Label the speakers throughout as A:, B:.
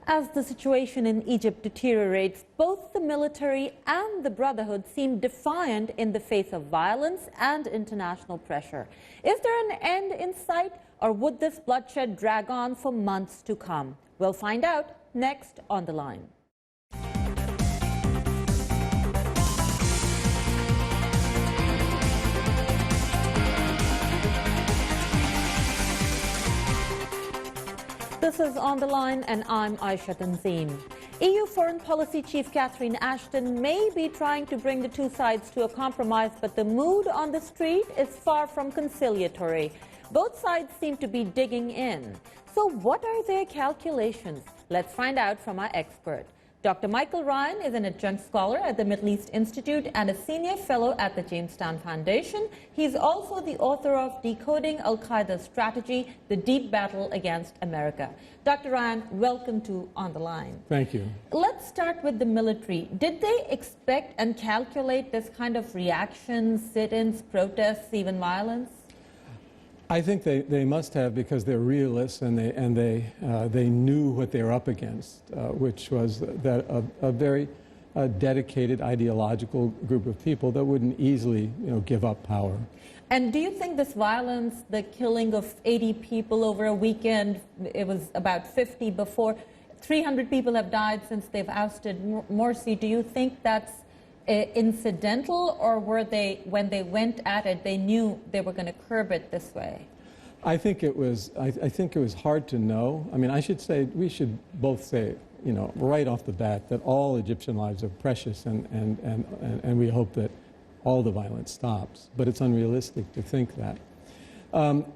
A: As the situation in Egypt deteriorates, both the military and the Brotherhood seem defiant in the face of violence and international pressure. Is there an end in sight, or would this bloodshed drag on for months to come? We'll find out next on The Line. This is On the Line, and I'm Ashton. EU Foreign Policy Chief Catherine Ashton may be trying to bring the two sides to a compromise, but the mood on the street is far from conciliatory. Both sides seem to be digging in. So what are their calculations? Let's find out from our expert. Dr. Michael Ryan is an Adjunct Scholar at the Middle East Institute and a Senior Fellow at the Jamestown Foundation. He's also the author of Decoding Al-Qaeda Strategy, The Deep Battle Against America. Dr. Ryan, welcome to On the Line.
B: Thank you.
A: Let's start with the military. Did they expect and calculate this kind of reaction, sit-ins, protests, even violence?
B: I think they must have, because they're realists and they knew what they were up against, which was that a very dedicated ideological group of people that wouldn't easily, give up power.
A: And do you think this violence, the killing of 80 people over a weekend, it was about 50 before, 300 people have died since they've ousted Morsi, do you think that's incidental, or were they, when they went at it, they knew they were going to curb it this way?
B: I think it was. I think it was hard to know. I mean, we should both say, right off the bat, that all Egyptian lives are precious, and we hope that all the violence stops. But it's unrealistic to think that.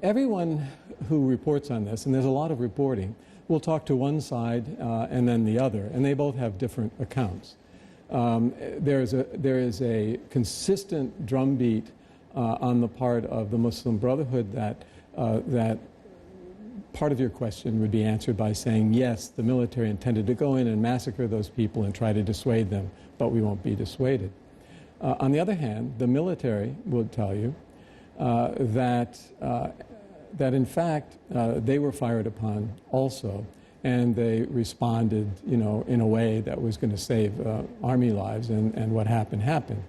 B: Everyone who reports on this, and there's a lot of reporting, will talk to one side and then the other, and they both have different accounts. There is a consistent drumbeat on the part of the Muslim Brotherhood that part of your question would be answered by saying, yes, the military intended to go in and massacre those people and try to dissuade them, but we won't be dissuaded. On the other hand, the military would tell you that in fact they were fired upon also. And they responded, in a way that was going to save army lives, and what happened, happened.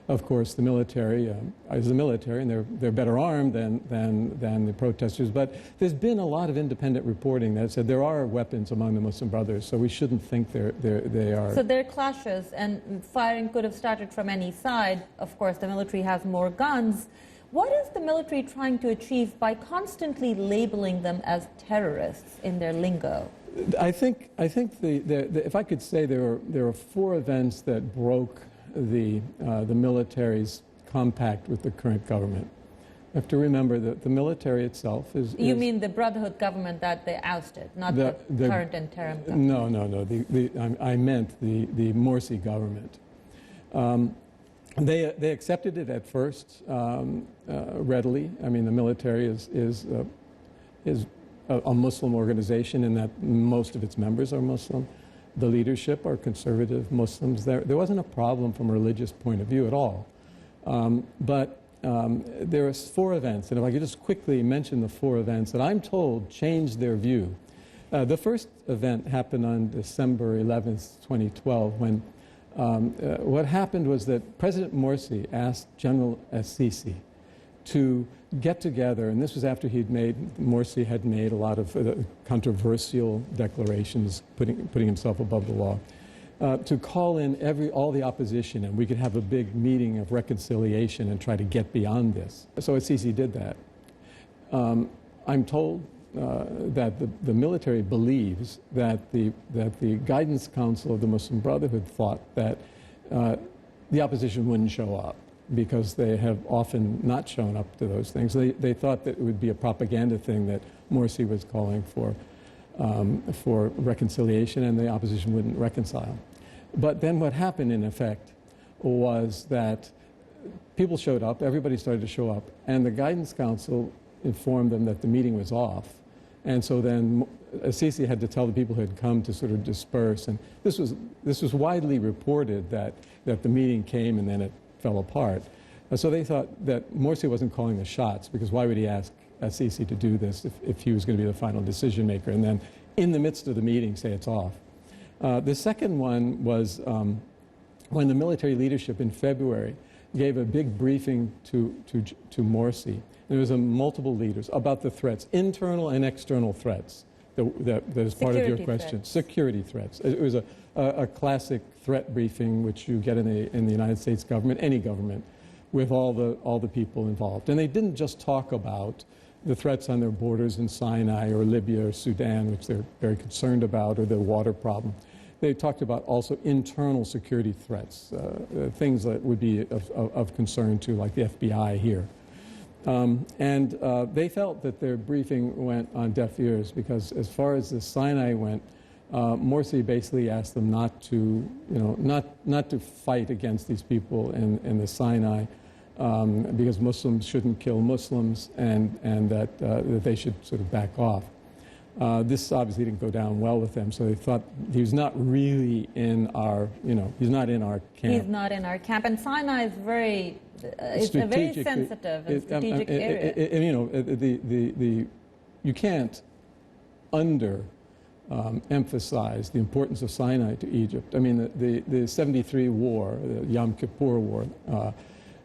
B: Of course, the military is the military, and they're better armed than the protesters. But there's been a lot of independent reporting that said there are weapons among the Muslim Brothers, so we shouldn't think they are.
A: So there are clashes, and firing could have started from any side. Of course, the military has more guns. What is the military trying to achieve by constantly labeling them as terrorists in their lingo?
B: I think if I could say, there are four events that broke the military's compact with the current government. You have to remember that the military itself is...
A: You mean the Brotherhood government that they ousted, not the current interim government?
B: No. I meant the Morsi government. They accepted it at first readily. I mean, the military is a Muslim organization in that most of its members are Muslim. The leadership are conservative Muslims. There wasn't a problem from a religious point of view at all. But there are four events, and if I could just quickly mention the four events that I'm told changed their view. The first event happened on December 11th, 2012, when what happened was that President Morsi asked General Sisi to get together, and this was after Morsi had made a lot of controversial declarations, putting himself above the law, to call in all the opposition, and we could have a big meeting of reconciliation and try to get beyond this. So Sisi did that. I'm told that the military believes that the Guidance Council of the Muslim Brotherhood thought that the opposition wouldn't show up, because they have often not shown up to those things. They thought that it would be a propaganda thing, that Morsi was calling for reconciliation, and the opposition wouldn't reconcile. But then what happened, in effect, was that people showed up, everybody started to show up, and the Guidance Council informed them that the meeting was off. And so then Sisi had to tell the people who had come to sort of disperse. And this was widely reported that the meeting came and then it fell apart. So they thought that Morsi wasn't calling the shots, because why would he ask Sisi to do this if he was going to be the final decision maker, and then in the midst of the meeting say it's off? The second one was when the military leadership in February gave a big briefing to Morsi. There was multiple leaders about the threats, internal and external threats. That is part of your question. Threats. Security threats. It was a classic threat briefing which you get in the United States government, any government, with all the people involved. And they didn't just talk about the threats on their borders in Sinai or Libya or Sudan, which they're very concerned about, or the water problem. They talked about also internal security threats, things that would be of concern to, like the FBI here. They felt that their briefing went on deaf ears because as far as the Sinai went, Morsi basically asked them not to fight against these people in the Sinai because Muslims shouldn't kill Muslims and that they should sort of back off. This obviously didn't go down well with them, so they thought he was not really in our, he's not in our camp. He's
A: not in our camp, and Sinai is very, it's a very sensitive and strategic area. You can't emphasize the importance of Sinai to Egypt. I mean, the 73 war, the Yom Kippur War,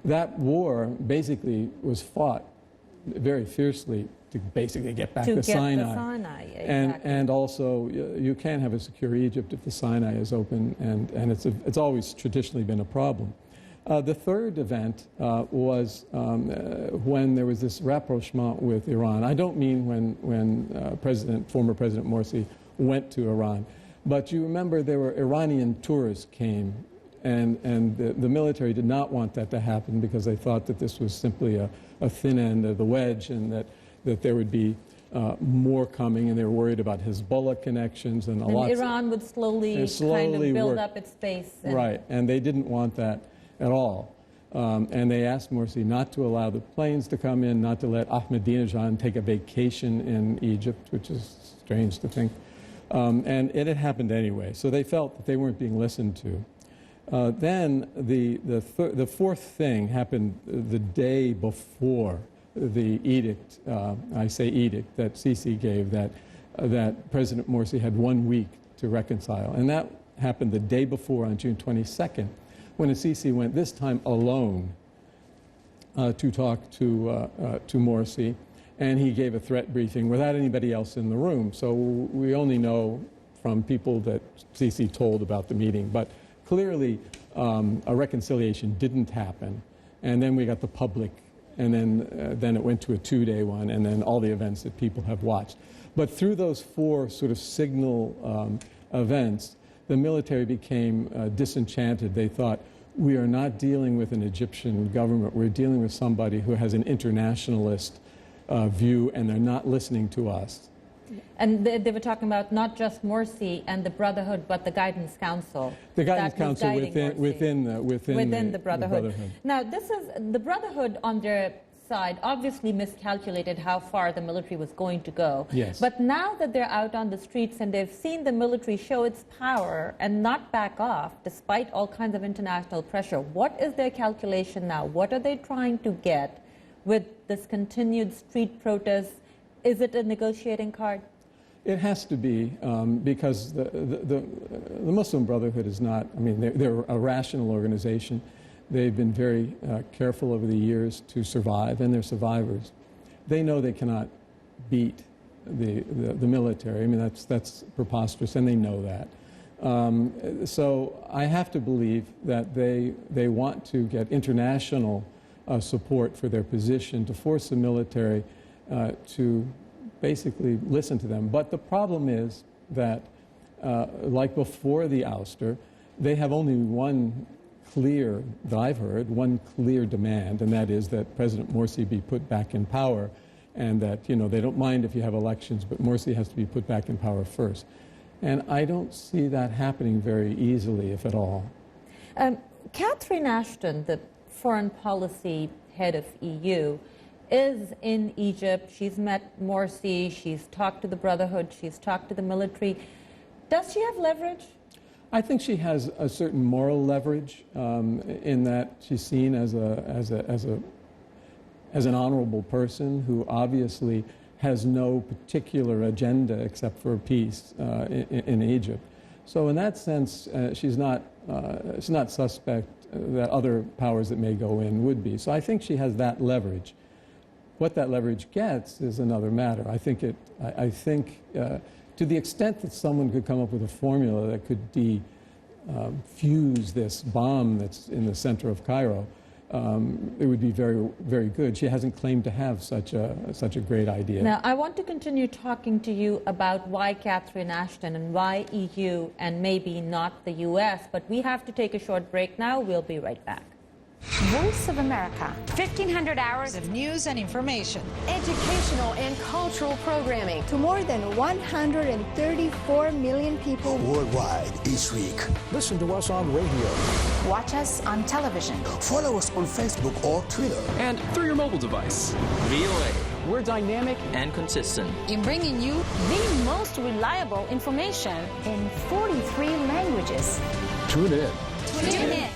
A: that war basically was fought very fiercely to basically get back to Sinai. Exactly.
B: And also, you can't have a secure Egypt if the Sinai is open, and it's always traditionally been a problem. The third event was when there was this rapprochement with Iran. I don't mean when former President Morsi went to Iran, but you remember there were Iranian tourists came, and the military did not want that to happen because they thought that this was simply a thin end of the wedge, and that there would be more coming, and they were worried about Hezbollah connections and
A: Iran would slowly kind of build up its base.
B: Right, and they didn't want that at all. And they asked Morsi not to allow the planes to come in, not to let Ahmadinejad take a vacation in Egypt, which is strange to think. And it had happened anyway, so they felt that they weren't being listened to. Then the fourth thing happened the day before the edict, I say edict, that Sisi gave, that President Morsi had 1 week to reconcile. And that happened the day before, on June 22nd, when Sisi went, this time alone, to talk to Morsi. And he gave a threat briefing without anybody else in the room. So we only know from people that Sisi told about the meeting. But clearly, a reconciliation didn't happen. And then we got the public, and then it went to a 2-day one, and then all the events that people have watched. But through those 4 sort of signal events, the military became disenchanted. They thought, we are not dealing with an Egyptian government. We're dealing with somebody who has an internationalist view, and they're not listening to us.
A: And they were talking about not just Morsi and the Brotherhood, but the Guidance Council.
B: The Guidance Council within the Brotherhood.
A: Now, this is the Brotherhood on their side obviously miscalculated how far the military was going to go.
B: Yes.
A: But now that they're out on the streets and they've seen the military show its power and not back off despite all kinds of international pressure, what is their calculation now? What are they trying to get with this continued street protest? Is it a negotiating card?
B: It has to be, because the Muslim Brotherhood is not, I mean, they're a rational organization. They've been very careful over the years to survive, and they're survivors. They know they cannot beat the military. I mean, that's preposterous, and they know that. So I have to believe that they want to get international support for their position, to force the military to basically listen to them. But the problem is that, like before the ouster, they have only one clear, that I've heard, one clear demand, and that is that President Morsi be put back in power, and that, they don't mind if you have elections, but Morsi has to be put back in power first. And I don't see that happening very easily, if at all.
A: Catherine Ashton, the foreign policy head of EU, is in Egypt. She's met Morsi, she's talked to the Brotherhood, she's talked to the military. Does she have leverage?
B: I think she has a certain moral leverage in that she's seen as an honorable person who obviously has no particular agenda except for peace in Egypt. So in that sense, she's not suspect that other powers that may go in would be. So I think she has that leverage. What that leverage gets is another matter. I think to the extent that someone could come up with a formula that could defuse this bomb that's in the center of Cairo, it would be very, very good. She hasn't claimed to have such a great idea.
A: Now, I want to continue talking to you about why Catherine Ashton and why EU and maybe not the US, but we have to take a short break now. We'll be right back.
C: Voice of America, 1,500 hours of news and information,
D: educational and cultural programming to more than 134 million people
E: worldwide each week.
F: Listen to us on radio.
C: watch us on television,
E: Follow us on Facebook or Twitter.
G: And through your mobile device.
H: VOA.
F: We're dynamic
H: and consistent
C: in bringing you
D: the most reliable information
C: in 43 languages.
F: Tune in.
C: Tune in.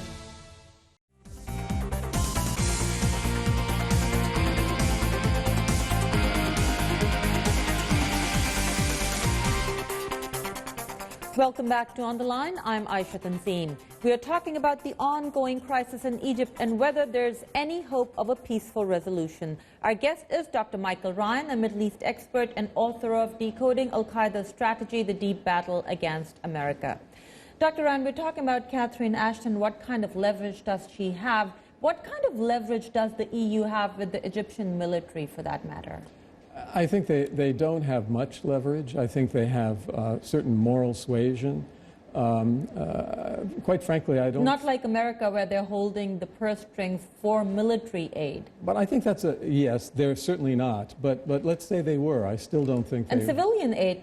A: Welcome back to On the Line. I'm Ashton. We are talking about the ongoing crisis in Egypt and whether there's any hope of a peaceful resolution. Our guest is Dr. Michael Ryan, a Middle East expert and author of Decoding Al-Qaeda's Strategy, the Deep Battle Against America. Dr. Ryan, we're talking about Catherine Ashton. What kind of leverage does she have? What kind of leverage does the EU have with the Egyptian military, for that matter?
B: I think they don't have much leverage. I think they have certain moral suasion. Quite frankly, I don't...
A: Not like America, where they're holding the purse strings for military aid.
B: But I think that's yes, they're certainly not. But let's say they were. I still don't think they...
A: And civilian aid,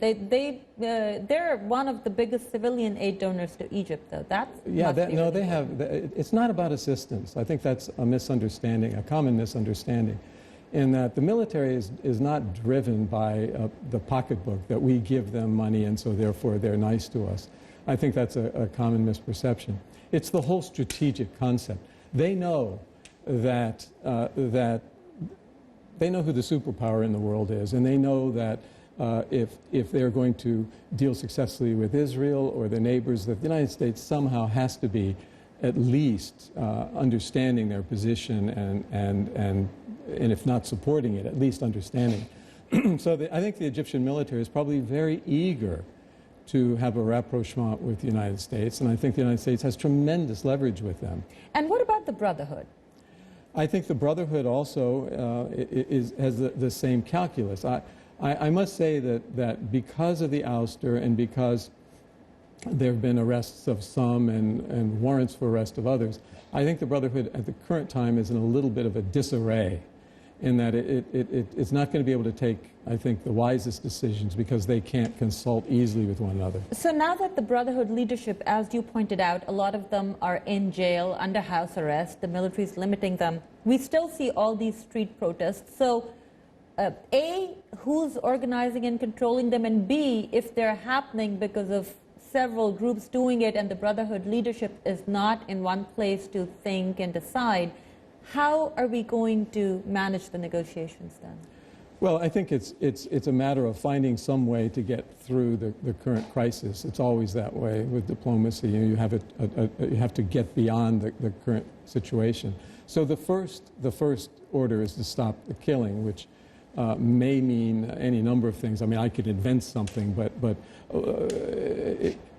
A: they're one of the biggest civilian aid donors to Egypt, though.
B: No, they have... It's not about assistance. I think that's a misunderstanding, a common misunderstanding, in that the military is not driven by the pocketbook, that we give them money and so therefore they're nice to us. I think that's a common misperception. It's the whole strategic concept. They know that they know who the superpower in the world is, and they know that if they're going to deal successfully with Israel or their neighbors, that the United States somehow has to be at least understanding their position and if not supporting it, at least understanding. So I think the Egyptian military is probably very eager to have a rapprochement with the United States, and I think the United States has tremendous leverage with them.
A: And what about the Brotherhood?
B: I think the Brotherhood also has the same calculus. I must say that because of the ouster and because there have been arrests of some and warrants for arrest of others, I think the Brotherhood at the current time is in a little bit of a disarray, in that it's not going to be able to take, I think, the wisest decisions because they can't consult easily with one another.
A: So now that the Brotherhood leadership, as you pointed out, a lot of them are in jail, under house arrest, the military is limiting them, we still see all these street protests. So A, who's organizing and controlling them, and B, if they're happening because of several groups doing it and the Brotherhood leadership is not in one place to think and decide, how are we going to manage the negotiations then?
B: Well, I think it's a matter of finding some way to get through the current crisis. It's always that way with diplomacy. You have to get beyond the current situation. So the first order is to stop the killing, which may mean any number of things. I mean, I could invent something, but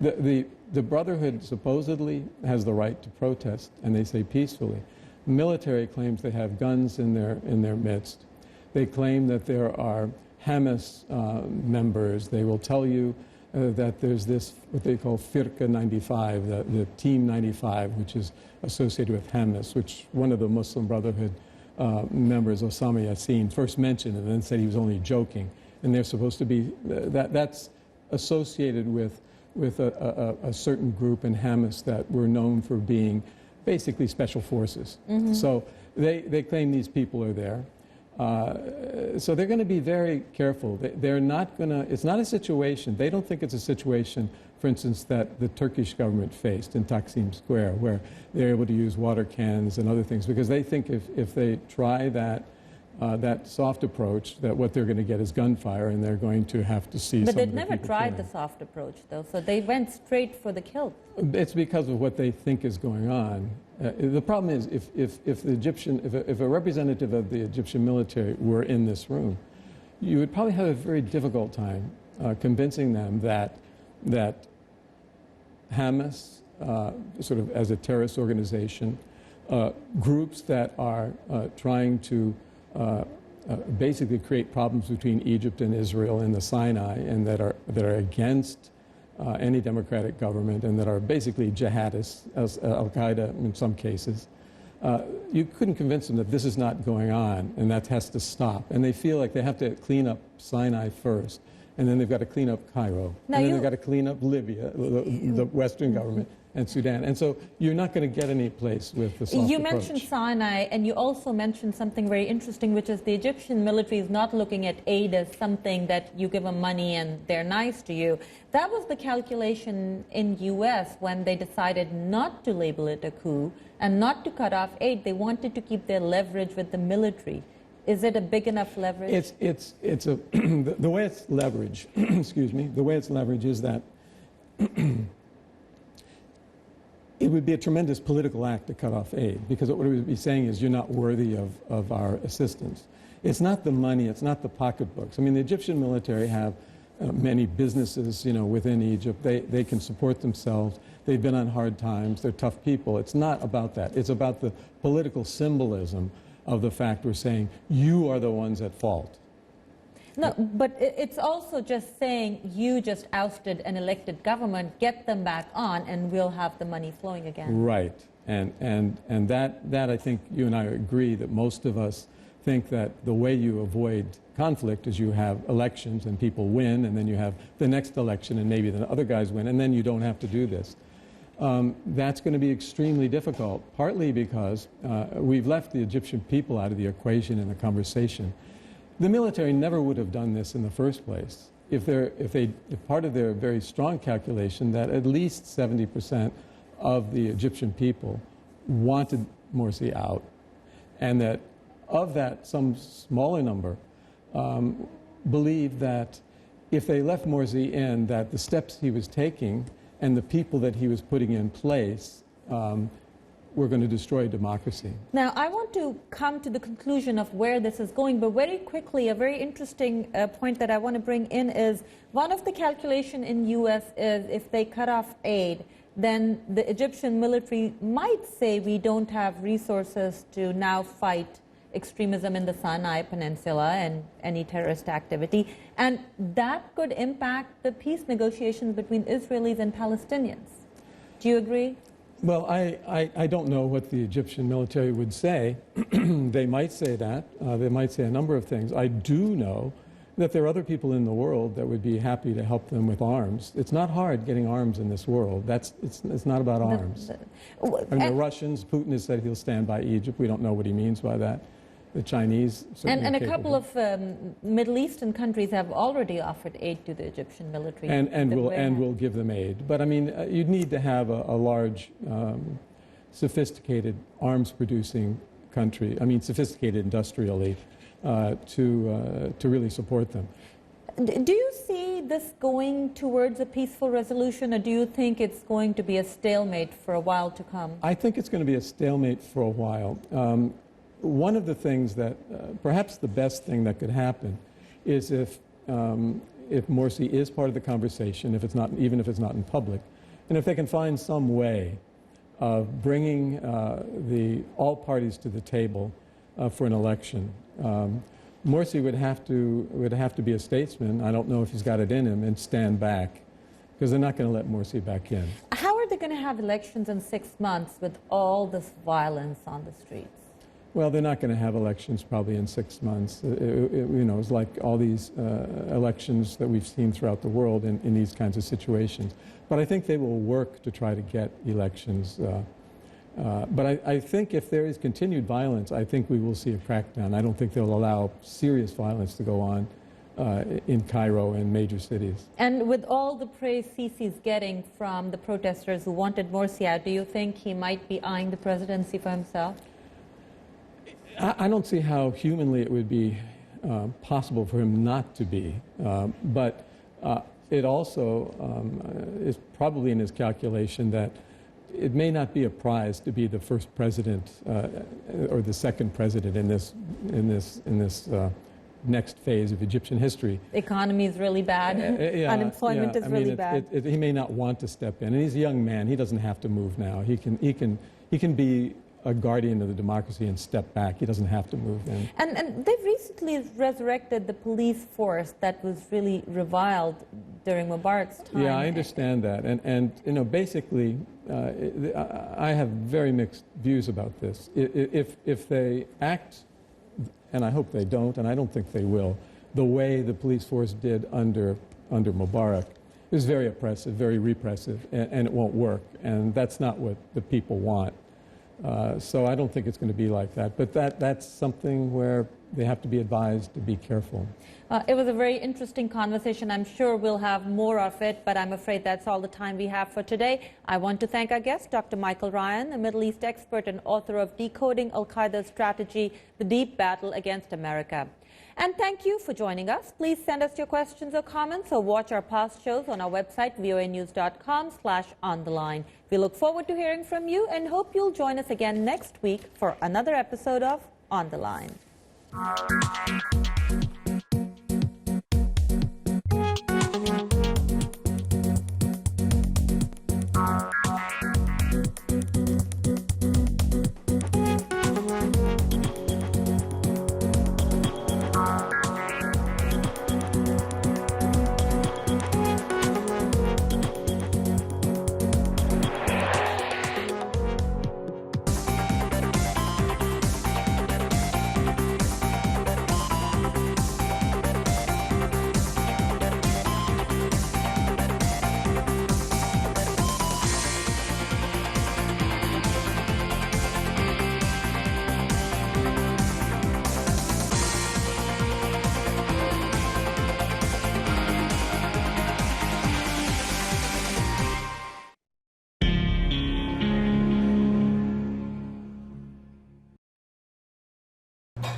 B: the Brotherhood supposedly has the right to protest, and they say peacefully. The military claims they have guns in their midst. They claim that there are Hamas members. They will tell you that there's this, what they call Firqa 95, the Team 95, which is associated with Hamas, which one of the Muslim Brotherhood members, Osama Yassin, first mentioned and then said he was only joking. And they're supposed to be, that's associated with a certain group in Hamas that were known for being basically special forces. Mm-hmm. So they claim these people are there. So they're going to be very careful. They're not going to, it's not a situation, they don't think it's a situation, for instance, that the Turkish government faced in Taksim Square, where they're able to use water cans and other things, because they think if they try that, that soft approach, that what they're going to get is gunfire, and they're going to have to see.
A: But
B: some
A: they've
B: of the
A: never
B: people
A: tried
B: killing.
A: the soft approach, though, so they went straight for the kill.
B: It's because of what they think is going on. The problem is, if a representative of the Egyptian military were in this room, you would probably have a very difficult time convincing them that Hamas, sort of as a terrorist organization, groups that are trying to basically create problems between Egypt and Israel in the Sinai, and that are against any democratic government, and that are basically jihadists, as Al-Qaeda in some cases. You couldn't convince them that this is not going on and that has to stop. And they feel like they have to clean up Sinai first, and then they've got to clean up Cairo,
A: Now
B: and then they've got to clean up Libya, the Western government, and Sudan. And so you're not going to get any place with the soft
A: You
B: approach.
A: mentioned Sinai, and you also mentioned something very interesting, which is the Egyptian military is not looking at aid as something that you give them money and they're nice to you. That was the calculation in U.S. when they decided not to label it a coup and not to cut off aid. They wanted to keep their leverage with the military. Is it a big enough leverage?
B: It's a the way it's leveraged. Excuse me. The way it's leveraged is that it would be a tremendous political act to cut off aid, because what it would be saying is you're not worthy of our assistance. It's not the money, it's not the pocketbooks. I mean, the Egyptian military have many businesses, within Egypt. They can support themselves. They've been on hard times. They're tough people. It's not about that. It's about the political symbolism of the fact we're saying you are the ones at fault.
A: No, but it's also just saying you just ousted an elected government, get them back on, and we'll have the money flowing again.
B: Right. And that I think you and I agree that most of us think that the way you avoid conflict is you have elections and people win, and then you have the next election and maybe the other guys win, and then you don't have to do this. That's going to be extremely difficult, partly because we've left the Egyptian people out of the equation in the conversation. The military never would have done this in the first place if part of their very strong calculation that at least 70% of the Egyptian people wanted Morsi out, and that of that, some smaller number believed that if they left Morsi in, that the steps he was taking and the people that he was putting in place were going to destroy democracy.
A: Now, I want to come to the conclusion of where this is going, but very quickly, a very interesting point that I want to bring in is one of the calculation in U.S. is if they cut off aid, then the Egyptian military might say we don't have resources to now fight extremism in the Sinai Peninsula and any terrorist activity, and that could impact the peace negotiations between Israelis and Palestinians. Do you agree?
B: Well, I don't know what the Egyptian military would say. They might say that. They might say a number of things. I do know that there are other people in the world that would be happy to help them with arms. It's not hard getting arms in this world. It's not about arms. I mean, the Russians, Putin has said he'll stand by Egypt. We don't know what he means by that. The Chinese certainly
A: and a
B: capable.
A: couple of Middle Eastern countries have already offered aid to the Egyptian military.
B: And will give them aid. But I mean, you'd need to have a large, sophisticated arms-producing country. I mean, sophisticated industrially, to really support them.
A: Do you see this going towards a peaceful resolution, or do you think it's going to be a stalemate for a while to come?
B: I think it's going to be a stalemate for a while. One of the things that, perhaps the best thing that could happen, is if Morsi is part of the conversation, even if it's not in public, and if they can find some way of bringing all parties to the table for an election. Morsi would have to be a statesman. I don't know if he's got it in him, and stand back, because they're not going to let Morsi back in.
A: How are they going to have elections in 6 months with all this violence on the streets?
B: Well, they're not going to have elections probably in 6 months. It's like all these elections that we've seen throughout the world in these kinds of situations. But I think they will work to try to get elections. But I think if there is continued violence, I think we will see a crackdown. I don't think they'll allow serious violence to go on in Cairo and major cities.
A: And with all the praise Sisi's getting from the protesters who wanted Morsi out, do you think he might be eyeing the presidency for himself?
B: I don't see how humanly it would be possible for him not to be, but it also is probably in his calculation that it may not be a prize to be the first president or the second president in this next phase of Egyptian history.
A: The economy is really bad. Unemployment is really bad.
B: He may not want to step in, and he's a young man. He doesn't have to move now. He can be a guardian of the democracy and step back. He doesn't have to move in.
A: And they've recently resurrected the police force that was really reviled during Mubarak's time.
B: Yeah, I understand that. And you know, basically, I have very mixed views about this. If they act, and I hope they don't, and I don't think they will, the way the police force did under Mubarak, it was very oppressive, very repressive, and it won't work. And that's not what the people want. So I don't think it's going to be like that. But that's something where they have to be advised to be careful.
A: It was a very interesting conversation. I'm sure we'll have more of it, but I'm afraid that's all the time we have for today. I want to thank our guest, Dr. Michael Ryan, a Middle East expert and author of Decoding Al-Qaeda's Strategy, The Deep Battle Against America. And thank you for joining us. Please send us your questions or comments or watch our past shows on our website, voanews.com/ontheline. We look forward to hearing from you and hope you'll join us again next week for another episode of On the Line.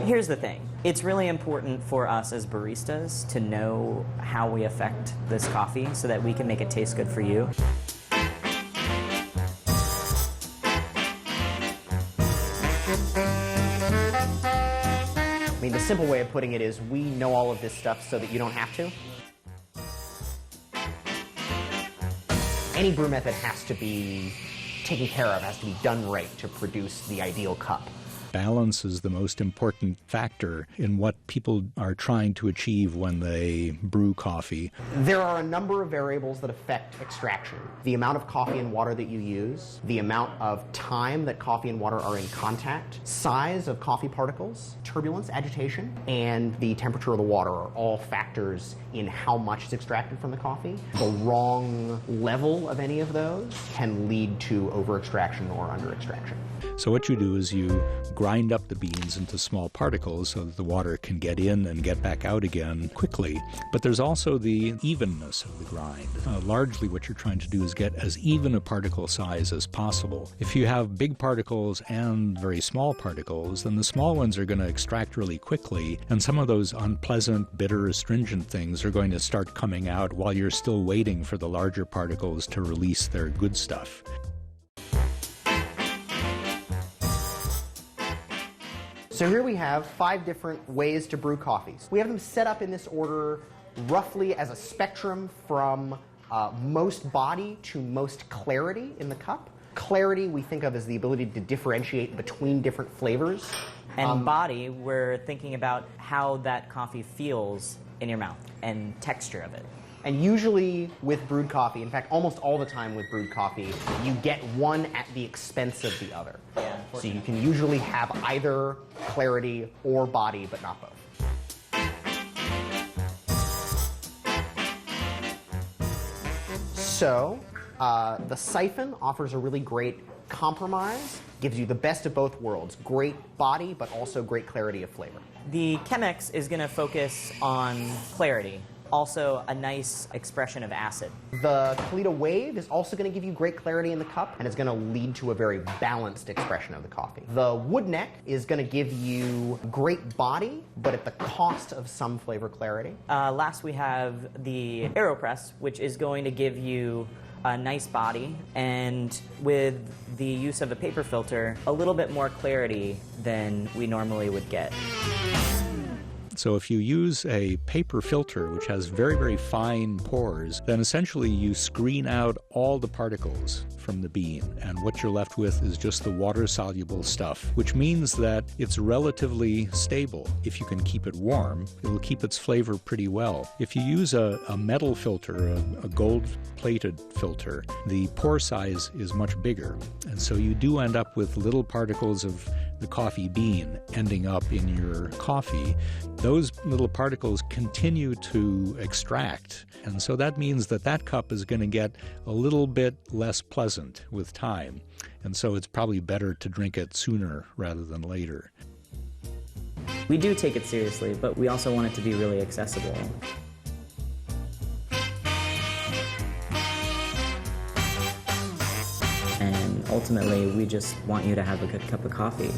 H: Here's the thing. It's really important for us as baristas to know how we affect this coffee so that we can make it taste good for you. I mean, the simple way of putting it is we know all of this stuff so that you don't have to. Any brew method has to be taken care of, has to be done right to produce the ideal cup.
F: Balance is the most important factor in what people are trying to achieve when they brew coffee.
H: There are a number of variables that affect extraction. The amount of coffee and water that you use, the amount of time that coffee and water are in contact, size of coffee particles, turbulence, agitation, and the temperature of the water are all factors in how much is extracted from the coffee. The wrong level of any of those can lead to over-extraction or under-extraction.
F: So what you do is you grind up the beans into small particles so that the water can get in and get back out again quickly. But there's also the evenness of the grind. Largely what you're trying to do is get as even a particle size as possible. If you have big particles and very small particles, then the small ones are going to extract really quickly, and some of those unpleasant, bitter, astringent things are going to start coming out while you're still waiting for the larger particles to release their good stuff.
H: So here we have 5 different ways to brew coffees. We have them set up in this order roughly as a spectrum from most body to most clarity in the cup. Clarity we think of as the ability to differentiate between different flavors. And body, we're thinking about how that coffee feels in your mouth and texture of it. And usually with brewed coffee, in fact almost all the time with brewed coffee, you get one at the expense of the other. Yeah, so you can usually have either clarity or body, but not both. So the siphon offers a really great compromise, gives you the best of both worlds, great body, but also great clarity of flavor. The Chemex is going to focus on clarity.
I: also a nice expression of acid.
H: The Kalita Wave is also going to give you great clarity in the cup, and it's going to lead to a very balanced expression of the coffee. The Wood Neck is going to give you great body, but at the cost of some flavor clarity.
I: Last we have the AeroPress, which is going to give you a nice body, and with the use of a paper filter, a little bit more clarity than we normally would get.
F: So if you use a paper filter, which has very, very fine pores, then essentially you screen out all the particles from the bean, and what you're left with is just the water-soluble stuff, which means that it's relatively stable. If you can keep it warm, it'll keep its flavor pretty well. If you use a metal filter, a gold-plated filter, the pore size is much bigger, and so you do end up with little particles of the coffee bean ending up in your coffee. Those little particles continue to extract, and so that means that that cup is going to get a little bit less pleasant with time, and so it's probably better to drink it sooner rather than later.
I: We do take it seriously, but we also want it to be really accessible. And ultimately, we just want you to have a good cup of coffee.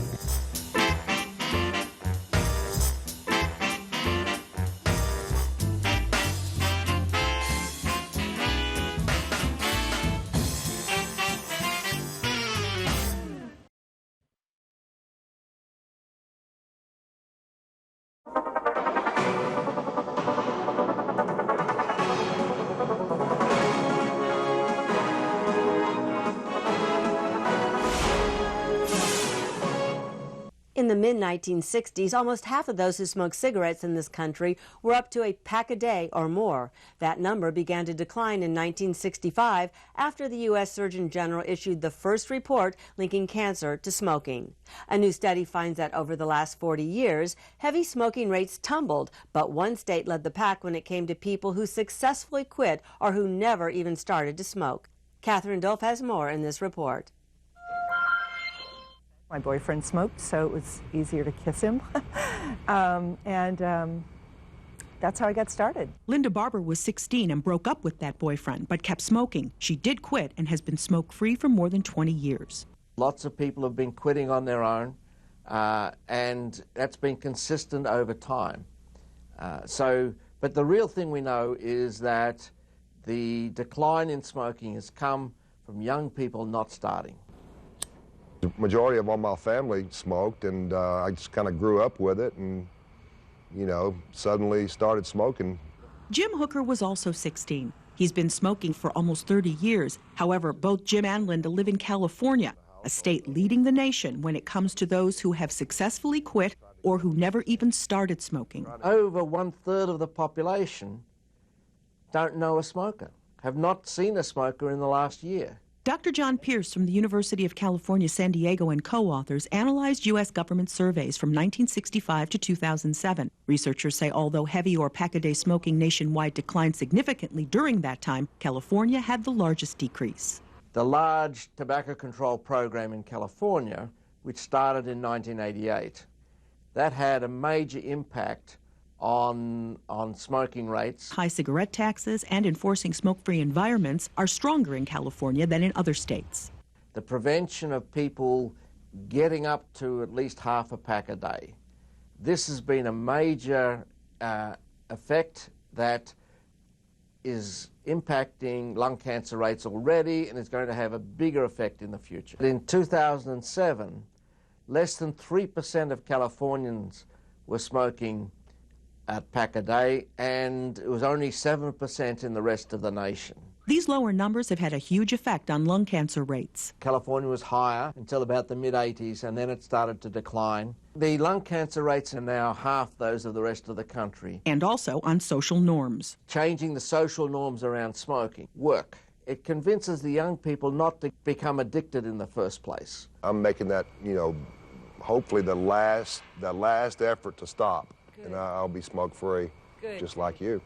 J: In the mid-1960s, almost half of those who smoked cigarettes in this country were up to a pack a day or more. That number began to decline in 1965 after the U.S. Surgeon General issued the first report linking cancer to smoking. A new study finds that over the last 40 years, heavy smoking rates tumbled, but one state led the pack when it came to people who successfully quit or who never even started to smoke. Catherine Dolph has more in this report.
K: My boyfriend smoked, so it was easier to kiss him. That's how I got started.
L: Linda Barber was 16 and broke up with that boyfriend, but kept smoking. She did quit and has been smoke-free for more than 20 years.
M: Lots of people have been quitting on their own, and that's been consistent over time. But the real thing we know is that the decline in smoking has come from young people not starting.
N: The majority of all my family smoked, and I just kind of grew up with it and, you know, suddenly started smoking.
L: Jim Hooker was also 16. He's been smoking for almost 30 years. However, both Jim and Linda live in California, a state leading the nation when it comes to those who have successfully quit or who never even started smoking.
M: Over 1/3 of the population don't know a smoker, have not seen a smoker in the last year.
L: Dr. John Pierce from the University of California, San Diego and co-authors analyzed U.S. government surveys from 1965 to 2007. Researchers say although heavy or pack-a-day smoking nationwide declined significantly during that time, California had the largest decrease.
M: The large tobacco control program in California, which started in 1988, that had a major impact on smoking rates.
L: High cigarette taxes and enforcing smoke-free environments are stronger in California than in other states.
M: The prevention of people getting up to at least half a pack a day. This has been a major effect that is impacting lung cancer rates already and is going to have a bigger effect in the future. In 2007, less than 3% of Californians were smoking a pack a day, and it was only 7% in the rest of the nation.
L: These lower numbers have had a huge effect on lung cancer rates.
M: California was higher until about the mid-80s, and then it started to decline. The lung cancer rates are now half those of the rest of the country.
L: And also on social norms.
M: Changing the social norms around smoking work. It convinces the young people not to become addicted in the first place.
N: I'm making that, you know, hopefully the last effort to stop. Good. And I'll be smoke-free, just like you.